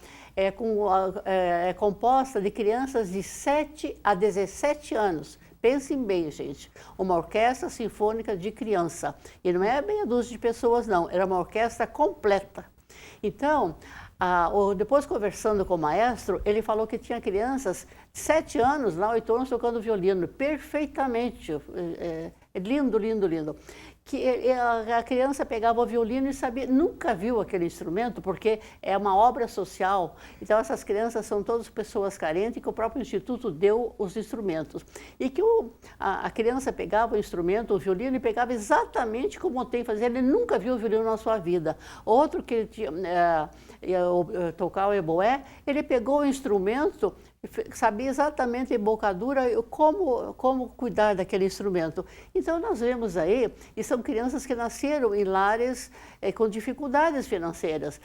composta de crianças de 7 a 17 anos. Pensem bem, gente, uma orquestra sinfônica de criança. E não é meia dúzia de pessoas, não. Era uma orquestra completa. Então, depois conversando com o maestro, ele falou que tinha crianças de 7 anos, lá 8 anos, tocando violino, perfeitamente. Lindo, lindo, lindo. Que a criança pegava o violino e sabia, nunca viu aquele instrumento, porque é uma obra social. Então, essas crianças são todas pessoas carentes, que o próprio Instituto deu os instrumentos. E que a criança pegava o instrumento, o violino, e pegava exatamente como tem que fazer. Ele nunca viu o violino na sua vida. Outro que tocar o eboé, ele pegou o instrumento, sabia exatamente a embocadura e como cuidar daquele instrumento. Então, nós vemos aí, e são crianças que nasceram em lares com dificuldades financeiras.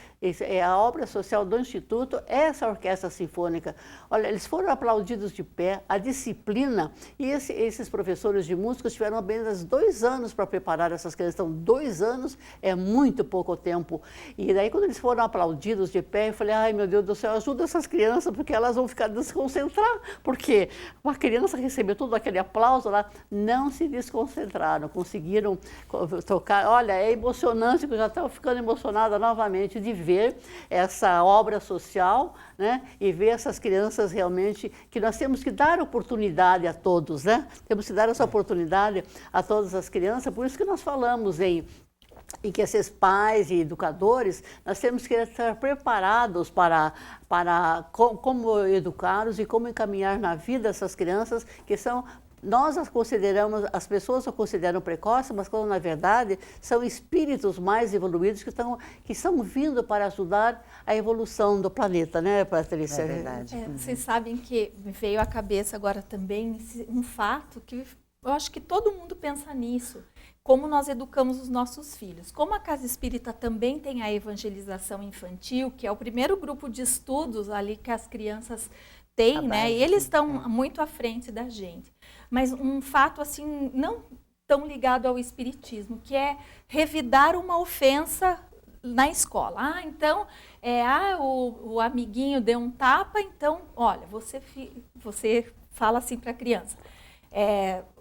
A obra social do Instituto é essa orquestra sinfônica. Olha, eles foram aplaudidos de pé, a disciplina, e esses professores de música tiveram apenas 2 anos para preparar essas crianças. Então, 2 anos é muito pouco tempo. E daí, quando eles foram aplaudidos de pé, eu falei, ai meu Deus do céu, ajuda essas crianças, porque elas vão ficar desconcentrar, porque uma criança recebeu todo aquele aplauso lá, não se desconcentraram, conseguiram tocar. Olha, é emocionante, que eu já estou ficando emocionada novamente de ver essa obra social, né? E ver essas crianças realmente, que nós temos que dar oportunidade a todos, né? Temos que dar essa oportunidade a todas as crianças, por isso que nós falamos em e que esses pais e educadores, nós temos que estar preparados para como educá-los e como encaminhar na vida essas crianças que são, nós as consideramos, as pessoas as consideram precoces, mas quando na verdade são espíritos mais evoluídos que estão vindo para ajudar a evolução do planeta, né, Patrícia? É verdade. Vocês sabem que me veio à cabeça agora também um fato que eu acho que todo mundo pensa nisso. Como nós educamos os nossos filhos. Como a Casa Espírita também tem a evangelização infantil, que é o primeiro grupo de estudos ali que as crianças têm, né? E eles estão muito à frente da gente. Mas um fato assim, não tão ligado ao espiritismo, que é revidar uma ofensa na escola. Ah, então, o amiguinho deu um tapa, então, olha, você fala assim para a criança.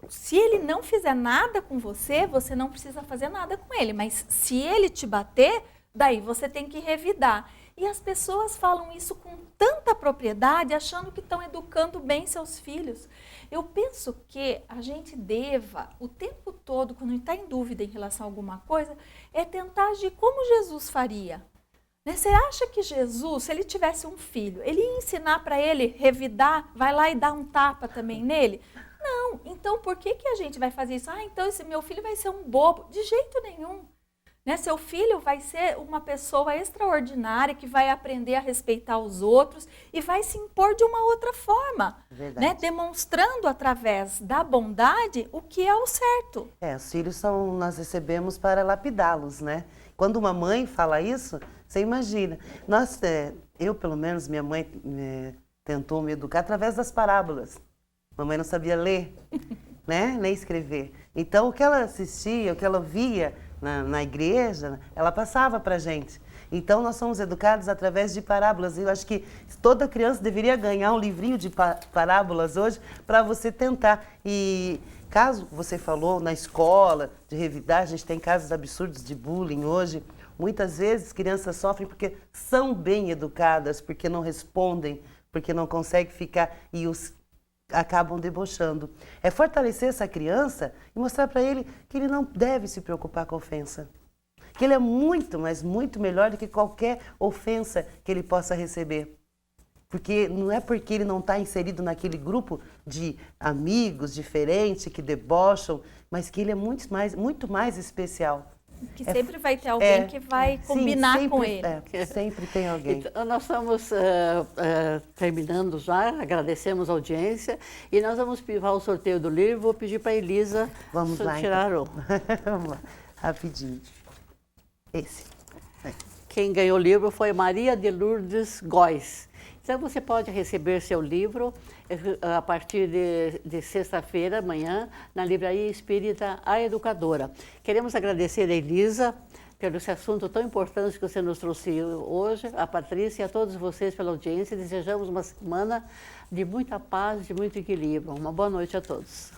Se ele não fizer nada com você, você não precisa fazer nada com ele. Mas se ele te bater, daí você tem que revidar. E as pessoas falam isso com tanta propriedade, achando que estão educando bem seus filhos. Eu penso que a gente deva, o tempo todo, quando está em dúvida em relação a alguma coisa, é tentar agir como Jesus faria. Né? Você acha que Jesus, se ele tivesse um filho, ele ia ensinar para ele revidar, vai lá e dar um tapa também nele? Não, então por que a gente vai fazer isso? Ah, então esse meu filho vai ser um bobo. De jeito nenhum. Né? Seu filho vai ser uma pessoa extraordinária que vai aprender a respeitar os outros e vai se impor de uma outra forma. Né? Demonstrando através da bondade o que é o certo. Os filhos nós recebemos para lapidá-los, né? Quando uma mãe fala isso, você imagina. Eu, pelo menos, minha mãe tentou me educar através das parábolas. Mamãe não sabia ler, né? Nem escrever. Então, o que ela assistia, o que ela via na igreja, ela passava para a gente. Então, nós somos educados através de parábolas. Eu acho que toda criança deveria ganhar um livrinho de parábolas hoje para você tentar. E caso você falou na escola, de revidar, a gente tem casos absurdos de bullying hoje. Muitas vezes crianças sofrem porque são bem educadas, porque não respondem, porque não conseguem ficar e acabam debochando. É fortalecer essa criança e mostrar para ele que ele não deve se preocupar com a ofensa. Que ele é muito, mas muito melhor do que qualquer ofensa que ele possa receber. Porque não é porque ele não está inserido naquele grupo de amigos diferentes que debocham, mas que ele é muito mais especial. Que sempre vai ter alguém que vai combinar sempre, com ele. Sempre tem alguém. Então, nós estamos terminando já, agradecemos a audiência e nós vamos para o sorteio do livro. Vou pedir para a Elisa tirar então. Vamos lá, rapidinho. Esse. Quem ganhou o livro foi Maria de Lourdes Góes. Então, você pode receber seu livro a partir de sexta-feira, amanhã, na Livraria Espírita A Educadora. Queremos agradecer a Elisa pelo esse assunto tão importante que você nos trouxe hoje, a Patrícia e a todos vocês pela audiência. Desejamos uma semana de muita paz, de muito equilíbrio. Uma boa noite a todos.